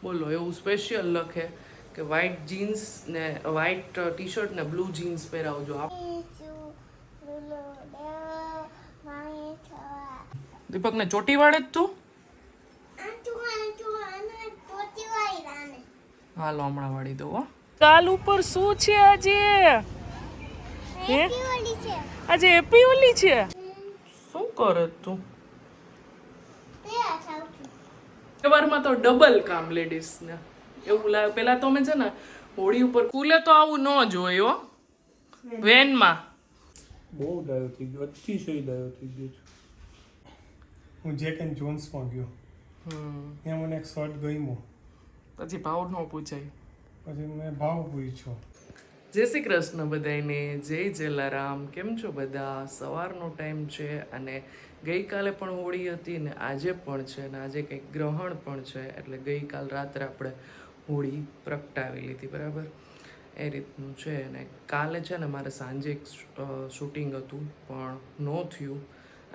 બોલો એવું સ્પેશિયલ લખે કે વ્હાઈટ જીન્સ ને વ્હાઈટ ટી શર્ટ ને બ્લુ જીન્સ પહેરાવજો. દીપકને ચોટી વાળે જ તું? હાલો હમણાં વાળી દઉં. હો ગાલ ઉપર શું છે આજે? આજે હેપી હોલી છે. શું કરે તું? સવારમાં તો ડબલ કામ લેડીઝ ને એવું લાગે. પેલા તો અમે છે ને હોળી ઉપર સ્કૂલે તો આવું ન જોયો વેનમાં. બહુ ડાયો થઈ ગયો, અતિશય ડાયો થઈ ગયો છું. હું જેક એન્ડ જોન્સમાં ગયો, ત્યાં મને એક શર્ટ ગમ્યો, પછી ભાવ ન પૂછાય, પછી મેં ભાવ પૂછ્યો. જય શ્રી કૃષ્ણ બધાને, જય જલારામ. કેમ છો બધા? સવારનો ટાઈમ છે અને ગઈકાલે પણ હોળી હતી ને આજે પણ છે ને આજે કંઈક ગ્રહણ પણ છે, એટલે ગઈકાલ રાત્રે આપણે હોળી પ્રગટાવી લીધી, બરાબર એ રીતનું છે. ને કાલે છે ને મારે સાંજે એક શૂટિંગ હતું પણ ન થયું.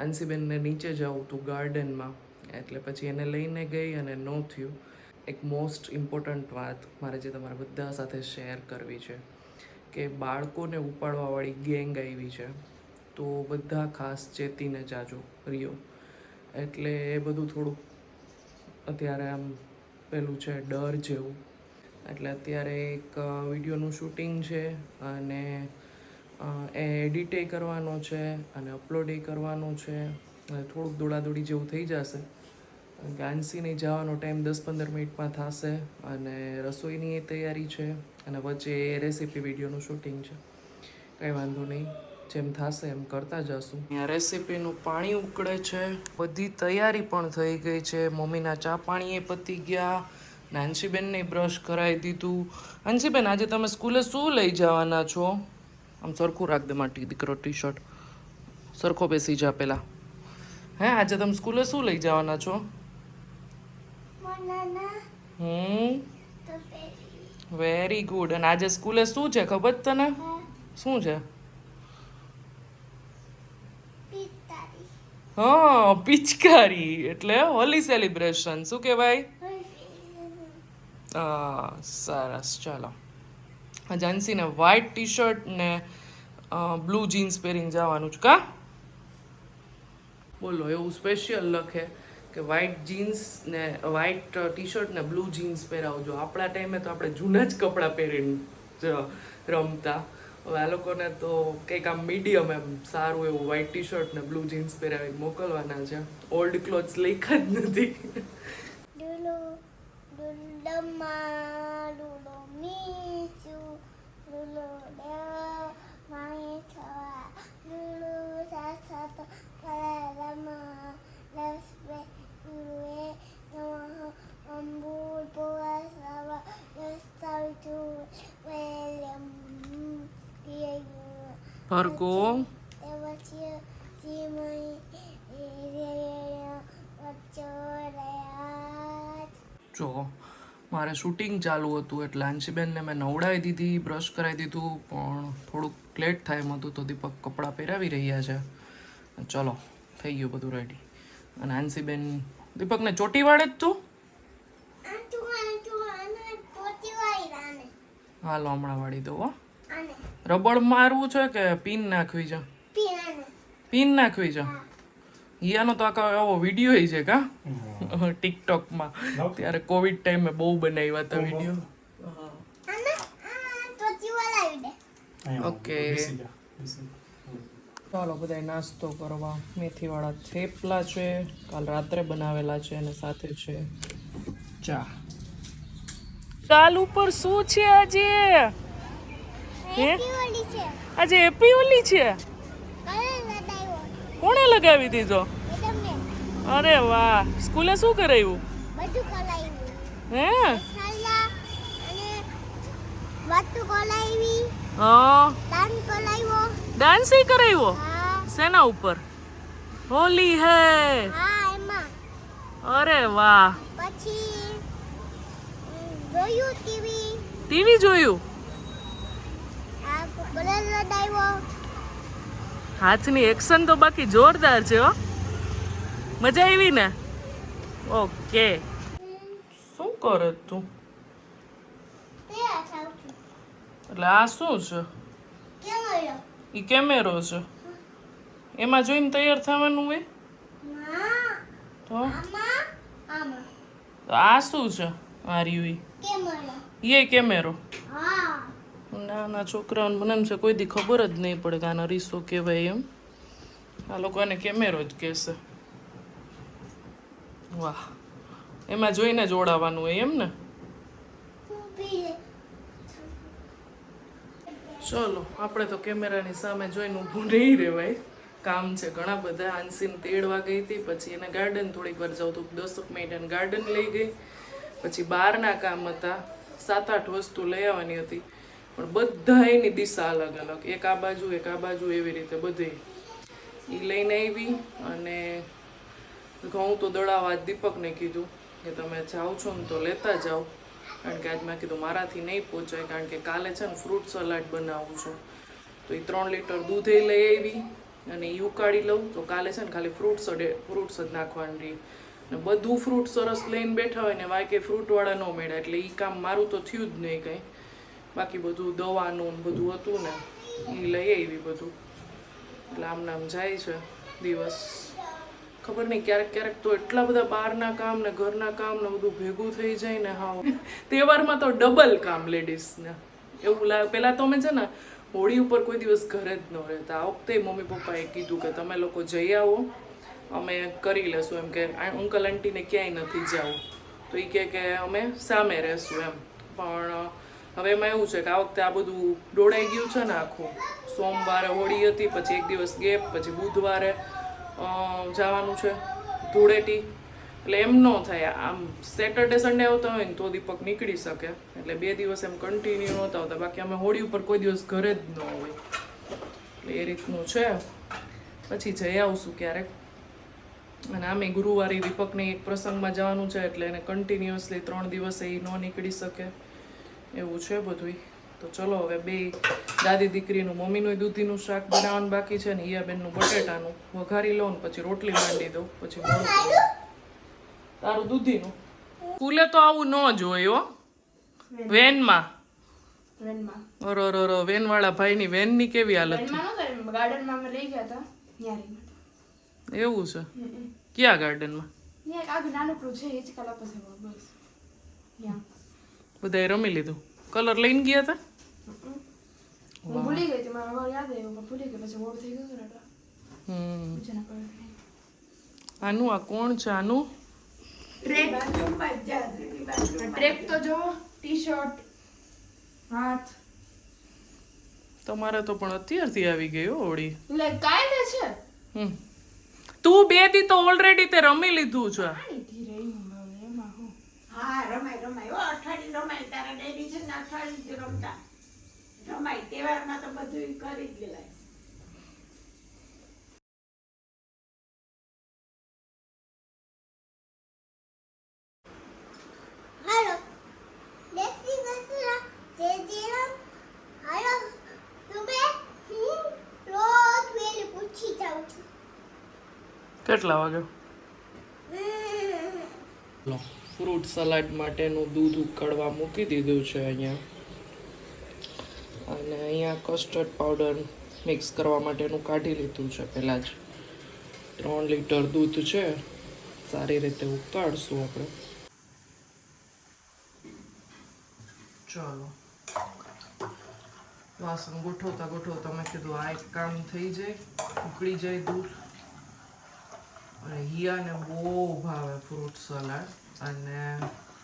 અંશીબેનને નીચે જવું હતું ગાર્ડનમાં, એટલે પછી એને લઈને ગઈ અને ન થયું. એક મોસ્ટ ઇમ્પોર્ટન્ટ વાત મારે જે તમારા બધા સાથે શેર કરવી છે કે બાળકોને ઉપાડવાવાળી ગેંગ આવી છે, તો બધા ખાસ ચેતીને જાજો રહ્યો. એટલે એ બધું થોડુંક અત્યારે આમ પેલું છે ડર જેવું. એટલે અત્યારે એક વિડીયોનું શૂટિંગ છે અને એ એડિટે કરવાનો છે અને અપલોડે કરવાનો છે. થોડુંક દોડાદોડી જેવું થઈ જશે, ગાંસીને જવાનો ટાઈમ 10-15 મિનિટમાં થશે અને રસોઈની એ તૈયારી છે અને વચ્ચે એ રેસીપી વિડીયોનું શૂટિંગ છે. કંઈ વાંધો નહીં, જેમ થશે એમ કરતા જશું. અહીંયા રેસીપીનું પાણી ઉકળે છે, બધી તૈયારી પણ થઈ ગઈ છે. મમ્મીના ચા પાણીએ પતી ગયા, નાનસીબેનને બ્રશ કરાવી દીધું. અંશીબેન આજે તમે સ્કૂલે શું લઈ જવાના છો? આમ સરખું રાખ દે માટી દીકરો, ટી શર્ટ સરખો બેસી જા પેલા. હે આજે તમે સ્કૂલે શું લઈ જવાના છો? Very good. અને આજે સ્કૂલે શું છે ખબર છે તને? શું છે? હા, પિચકારી. એટલે હોલી સેલિબ્રેશન. શું કહેવાય? હા, સરસ. ચાલો જાન્સીને વ્હાઈટ ટી શર્ટ ને બ્લુ જીન્સ પહેરીને જવાનું છે કા? બોલો એવું સ્પેશિયલ લખે કે વ્હાઈટ જીન્સ ને વ્હાઈટ ટી શર્ટ ને બ્લુ જીન્સ પહેરાવજો. આપણા ટાઈમે તો આપણે જૂના જ કપડાં પહેરીને રમતા. હવે આ લોકોને તો કંઈક આમ મીડિયમ એમ સારું એવું વ્હાઈટ ટી શર્ટ ને બ્લુ જીન્સ પહેરાવી મોકલવાના છે. ઓલ્ડ ક્લોથ્સ લખ્યા જ નથી. ભરગો જો મારે શૂટિંગ ચાલુ હતું એટલે અંશીબેનને મેં નવડાવી દીધી, બ્રશ કરાવી દીધું, પણ થોડુંક લેટ થાય એમ હતું તો દીપક કપડાં પહેરાવી રહ્યા છે. ચલો થઈ ગયું બધું રેડી. અને અંશીબેન દીપકને ચોટી વાળે જ તું? હાલો હમણાં વાળી દઉં. હો રબડ મારવું છે કે પિન નાખવી છે? પિન નાખવી છે. હિયાનો તો આખો એવો વિડીયો છે કા ટિકટોકમાં, ત્યારે કોવિડ ટાઈમે બહુ બનાવ્યા હતા વિડીયો. ઓકે ચાલો બધા નાસ્તો કરવા. મેથીવાળા થેપલા છે, કાલ રાત્રે બનાવેલા છે અને સાથે છે ચા. ગાલ ઉપર શું છે આજે? આજે હેપી હોલી છે. કોણે લગાવી દીધો? અરે વાહ. સ્કૂલે શું કરાવ્યું? હે ડાન્સ કરાવ્યો? શેના ઉપર? હોલી હે. અરે વાહ. ટીવી જોયું? હાથની એક્શન તો બાકી જોરદાર છે. હો મજા આવી ને? ઓકે. શું કરે તું? એટલે આ શું છે? ઈ કેમેરો છે. એમાં જોઈને તૈયાર થવાનું હોય તો આ શું છે? આ રહ્યું ઈ કેમેરો. નાના છોકરાઓને મને એમ છે કોઈ દી ખબર જ નહીં પડે કે આનો રીસો કહેવાય એમ. આ લોકો એને કેમેરો જ કહેશે. વાહ, એમાં જોઈને જોડાવાનું હોય એમ ને. ચલો, આપણે તો કેમેરાની સામે જોઈને ઊભું નહીં રહેવાય. કામ છે ઘણા બધા. આંસીને તેડવા ગઈ હતી, પછી એને ગાર્ડન થોડીક વાર જાઉં તો 10 મિનિટ એને ગાર્ડન લઈ ગઈ. પછી બહારના કામ હતા, 7-8 વસ્તુ લઈ આવવાની હતી, પણ બધા એની દિશા અલગ અલગ. એક આ બાજુ એવી રીતે બધે એ લઈને આવી. અને ઘઉં તો દળાવા દીપકને કીધું કે તમે જાઓ છો ને તો લેતા જાઓ, કારણ કે આજ મેં કીધું મારાથી નહીં પહોંચાય, કારણ કે કાલે છે ને ફ્રૂટ સલાડ બનાવું છું. તો એ 3 લીટર દૂધ લઈ આવી અને એ ઉકાળી લઉં તો કાલે છે ને ખાલી ફ્રૂટ્સ જ નાખવાનું રહી. ને બધું ફ્રૂટ સરસ લઈને બેઠા હોય ને વાંકે ફ્રૂટવાળા ન મળ્યા, એટલે એ કામ મારું તો થયું જ નહીં કંઈ. બાકી બધું દવાનું બધું હતું ને એ લઈ આવી બધું. એટલે આમ નામ જાય છે દિવસ. ખબર નહીં, ક્યારેક તો એટલા બધા બહારના કામ ને ઘરના કામ ને બધું ભેગું થઈ જાય ને. હા, તહેવારમાં તો ડબલ કામ લેડીઝને એવું લાગે. પહેલાં તો અમે છે ને હોળી ઉપર કોઈ દિવસ ઘરે જ ન રહેતા. આ વખતે મમ્મી પપ્પાએ કીધું કે તમે લોકો જઈ આવો, અમે કરી લેશું એમ, કે અંકલ આંટીને ક્યાંય નથી જવું. તો એ કે અમે સામે રહેશું એમ. પણ હવે એમાં એવું છે કે આ વખતે આ બધું દોડાઈ ગયું છે ને આખું. સોમવારે હોળી હતી, પછી એક દિવસ ગેપ, પછી બુધવારે જવાનું છે ધૂળેટી. એટલે એમ ન થાય. આમ સેટરડે સન્ડે આવતા હોય ને તો દીપક નીકળી શકે, એટલે 2 દિવસ એમ કન્ટિન્યુ નહોતા આવતા. બાકી અમે હોળી ઉપર કોઈ દિવસ ઘરે જ ન હોય, એટલે એ રીતનું છે. પછી જઈ આવશું ક્યારેક. અને આમે ગુરુવારે દીપકને એક પ્રસંગમાં જવાનું છે, એટલે એને કન્ટિન્યુઅસલી 3 દિવસ એ ન નીકળી શકે એવું છે બધું. તો ચલો હવે બે દાદી દીકરીનું મમ્મીનું દૂધીનું શાક બનાવવાનું બાકી છે ને હિયાબેનનું બટેટાનું વઘારી લઉં ને પછી રોટલી માંડી દઉં. પછી તારું દૂધીનું સ્કૂલે તો આવું ન જોયું હો. વેનમાં અરો વેન વાળા ભાઈની વેનની કેવી હાલત છે? ગાર્ડનમાં અમે લઈ ગયા હતા ન્યારી. એવું છે? ક્યાં ગાર્ડનમાં? નાનકડું છે એ જ કલા પાસે બસ. બધાએ રમી લીધું? કલર લઈને ગયા હતા? હું ભૂલી ગઈ હતી, મારા હવે યાદ આવ્યું ભૂલી ગઈ, પછી મોડું થઈ ગયું એટલે. આનું આ કોણ છે? આનું ટ્રેક તો જો, ટી-શર્ટ, હાથ. તમારે તો પણ અત્યારથી આવી ગઈ હો હોળી. એટલે કાયદે છે. તું 2 દી તો ઓલરેડી તે રમી લીધું છે. હા રમાય અઠવાડિયું રમાય. તારા ડેડી છે ને અઠવાડિયું રમતા રમાય. તહેવારમાં તો બધું કરી જ લેવાય. હાલો દેશી ગસરા જે જેરમ હાલો તમે હું રોજ વેલી પૂછી જાઉં છું. કેટલા વાગે? ફ્રૂટ સલાડ માટેનું દૂધ ઉકળવા મૂકી દીધું છે અહીંયા. અને અહીંયા કસ્ટર્ડ પાવડર મિક્સ કરવા માટેનું કાઢી લીધું છે પહેલાં જ. 3 લીટર દૂધ છે, સારી રીતે ઉકાળશું આપણે. ચાલો, વાસણ ગોઠવતા મેં કીધું આ એક કામ થઈ જાય, ઉકળી જાય દૂધ. અને હિયાને બહુ ભાવે ફ્રૂટ સલાડ. અને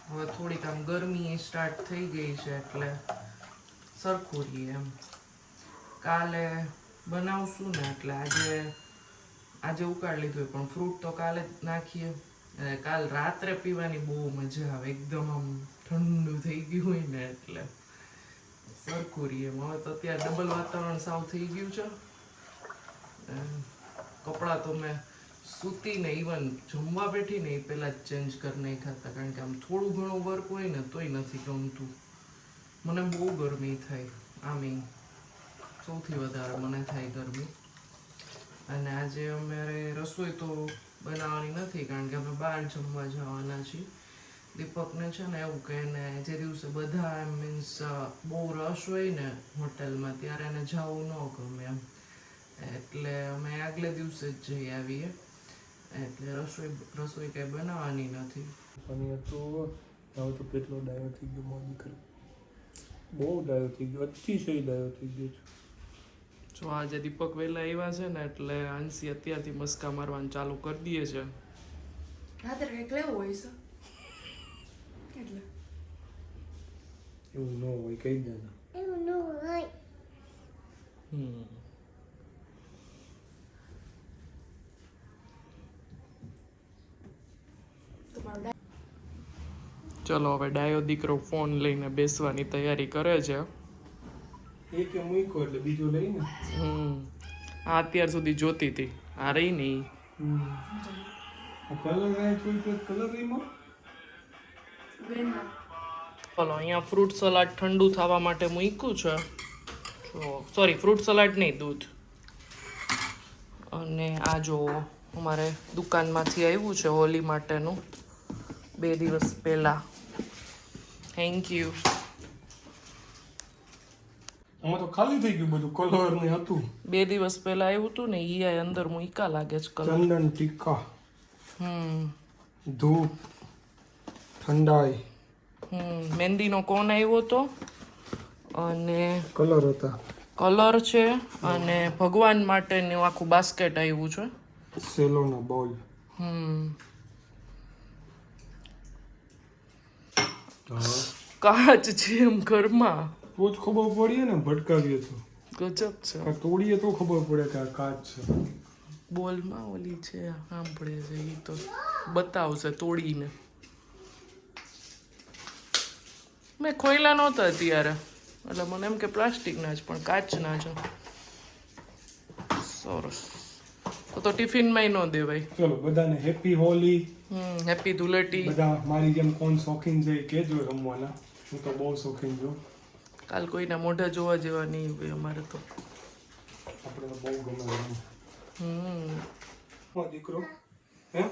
હવે થોડીક આમ ગરમી સ્ટાર્ટ થઈ ગઈ છે, એટલે સરખું રહીએ એમ. કાલે બનાવશું ને એટલે આજે ઉકાળી લીધું, પણ ફ્રૂટ તો કાલે જ નાખીએ. અને કાલ રાત્રે પીવાની બહુ મજા આવે, એકદમ આમ ઠંડુ થઈ ગયું હોય ને એટલે સરખું રહીએ. હવે તો અત્યારે ડબલ વાતાવરણ સાવ થઈ ગયું છે. કપડાં તો મેં સૂતીને ઇવન જમવા બેઠી ને એ પહેલાં જ ચેન્જ કરી નાખ્યા હતા, કારણ કે આમ થોડું ઘણું વર્ક હોય ને તોય નથી ગમતું. મને બહુ ગરમી થાય, આમ સૌથી વધારે મને થાય ગરમી. અને આજે અમારે રસોઈ તો બનાવવાની નથી, કારણ કે અમે બહાર જમવા જવાના છીએ. દીપકને છે ને એવું કે એને જે દિવસે બધા મીન્સ બહુ રશ હોય ને હોટલમાં ત્યારે એને જવું ન ગમે એમ, એટલે અમે આગલે દિવસે જ જઈ આવીએ, એટલે રસોઈ કંઈ બનાવવાની નથી. અને તો હવે તો કેટલો ડાયો થઈ ગયો મારો દીકરો, બહુ ડાયો થઈ ગયો, અતિશય ડાયો થઈ ગયો છે. જો આજે દીપક વહેલા આવ્યા છે ને એટલે આંસી અત્યારથી મસ્કા મારવાનું ચાલુ કરી દઈએ છે. રાત્રે કંઈક લેવું હોય છે એટલે એવું ન હોય કહી દેજો. એવું ન હોય. તમારો ચલો હવે ડાયો દીકરો ફોન લઈને બેસવાની તૈયારી કરે છે. એક મૂકો એટલે બીજું લઈને આ અત્યાર સુધી જોતી હતી, આ રહી ને ઈ. કલર રાય જોઈ તો કલર રહીમાં બેનમાં ચલો અહીંયા ફ્રૂટ સલાડ ઠંડુ થવા માટે મૂક્યું છે. સોરી ફ્રૂટ સલાડ નહીં, દૂધ. અને આ જો અમારે દુકાનમાંથી આવ્યું છે હોલી માટેનું 2 દિવસ પહેલા. Thank you. આમાં તો ખાલી થઈ ગયું બધું, કલર ને હતું. 2 દિવસ પહેલા આવ્યું હતું ને ઈ આ અંદર મૂકા લાગે છે કલર. ચંદન ટીકા, ધૂપ, ઠંડાઈ, મહેંદીનો કોન આવ્યો હતો અને કલર હતા, કલર છે અને ભગવાન માટેનું આખું બાસ્કેટ આવ્યું છે. સેલોના બોલ. કાચ છે એમ ઘરમાં. તો જ ખબર પડીએ ને, ભટકાવીએ તો ગજબ છે. આ તોડીએ તો ખબર પડે કે આ કાચ છે. બોલમાં ઓલી છે સાંભળે છે એ તો બતાવશે તોડીને. મેં ખોયલા નહોતા અત્યારે એટલે મને એમ કે પ્લાસ્ટિકના જ પણ કાચના છે. સરસ. તો ટિફિનમાં ન દેવાય. ચલો બધાને હેપી હોલી. હેપી ધૂળેટી. બધા મારી જેમ કોણ શોખીન છે એ કહેજો રમવાના. હું તો બહુ શોખીન છું. કાલ કોઈના મોઢા જોવા જેવા નહીં હોય અમારે તો. આપણે તો બહુ ગમે દીકરો. હે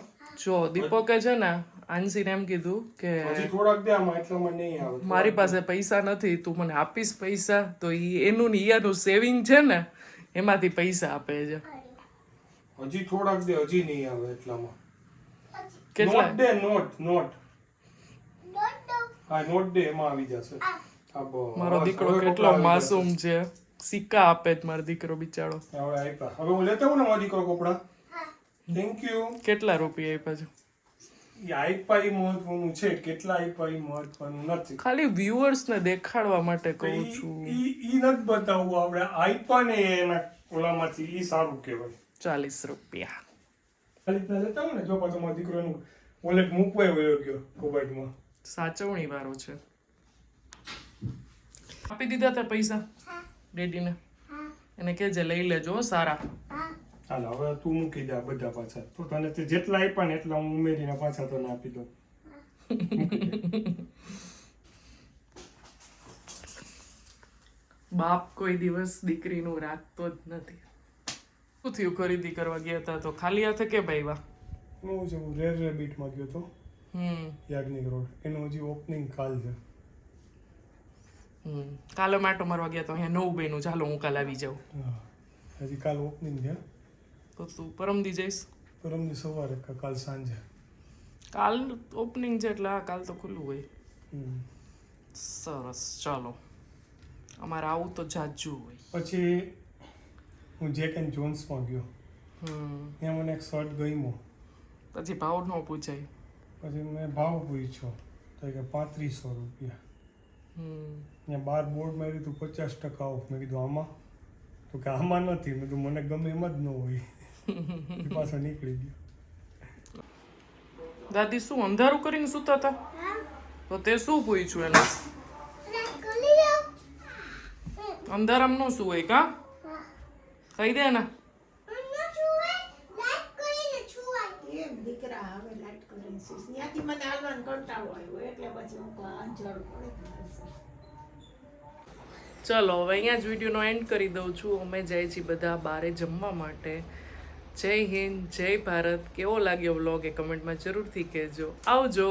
જો દીપકે છે ને આંસીને એમ કીધું કે હજી થોડાક દે આમાં, એટલામાં નહીં આવે. મારી પાસે પૈસા નથી, તું મને આપીશ પૈસા, તો એનું ને ઈયાનું સેવિંગ છે ને એમાંથી પૈસા આપે છે. હજી થોડાક દે, હજી નહીં આવે એટલામાં. કેટલા? નોટ દે, નોટ. હા નોટ દે, એમાં આવી જશે. મારો દીકરો કેટલો માસૂમ છે, સિક્કા આપે જ મારો દીકરો બિચારો. હવે આપ્યા. હવે હું લેતા હું ને મારો દીકરો કપડા. Thank you. કેટલા રૂપિયા આપ્યા છે? એ આપ્યા એ મહત્વનું છે, કેટલા આપ્યા એ મહત્વનું નથી. ખાલી વ્યુઅર્સ ને દેખાડવા માટે કહું છું. ઈ નથી બતાવવું આપણે, આપ્યા ને એના ઓલામાંથી ઈ સારું કહેવાય. 40 રૂપિયા. ખાલી લેતા હું ને, જો પાછો મારો દીકરો એનું વોલેટ મૂકવા વયો ગયો કબાટમાં. સાચવણી વાળો છે. આપી દીધા તે પૈસા ડેડીને? એને કહેજે લઈ લેજો સારા. હાલ હવે તું મૂકી દે બધા પાછા. તો તને તે જેટલા આપ્યા ને એટલા હું ઉમેરીને પાછા તને આપી દઉં. બાપ કોઈ દિવસ દીકરીનું રાખતો જ નથી. શું થયું, ખરીદી કરવા ગયા હતા તો ખાલી હાથે કે ભાઈ વાહ? હું છે, હું રેર રેબિટમાં ગયો હતો યાજ્ઞિક રોડ. એનું હજી ઓપનિંગ કાલ છે. કાલે માટો મારવા ગયા તો અહીંયા નવું બન્યું, ચાલો હું કાલ આવી જાઉં. હા હજી કાલ ઓપનિંગ છે. તો તું પરમદી જઈશ? પરમદી સવારે કે કાલ સાંજે. કાલ ઓપનિંગ છે એટલે હા કાલ તો ખુલ્લું હોય. સરસ, ચાલો અમારે આવું તો જાજુ હોય. પછી હું જેક એન્ડ જોન્સમાં ગયો. ત્યાં મને એક શર્ટ ગમ્યો. પછી ભાવ ન પૂછાય. પછી મેં ભાવ પૂછ્યો તો કે 3500 રૂપિયા. ત્યાં બાર બોર્ડ માર્યું હતું 50% ઓફ. મેં કીધું આમાં? તો કે આમાં નથી. મેં કીધું મને ગમે એમ જ ન હોય. પાછો નીકળી ગયો. દાદી શું અંધારું કરીને સૂતા હતા? તો તે શું પૂછ્યું એને? અંધારામ નો શું હોય કા? કહી દે ને. એમ દીકરા હવે લાઈટ કરીને સૂઈશ. ત્યાંથી મને હાલવાનો કંટાળો આવ્યો એટલે પછી હું અંજારું પડે. ચલો હવે અહીંયા જ વિડીયોનો એન્ડ કરી દઉં છું. અમે જાય છીએ બધા બારે જમવા માટે. જય હિન્દ, જય ભારત. કેવો લાગ્યો વ્લોગ એ કમેન્ટમાં જરૂરથી કહેજો. આવજો.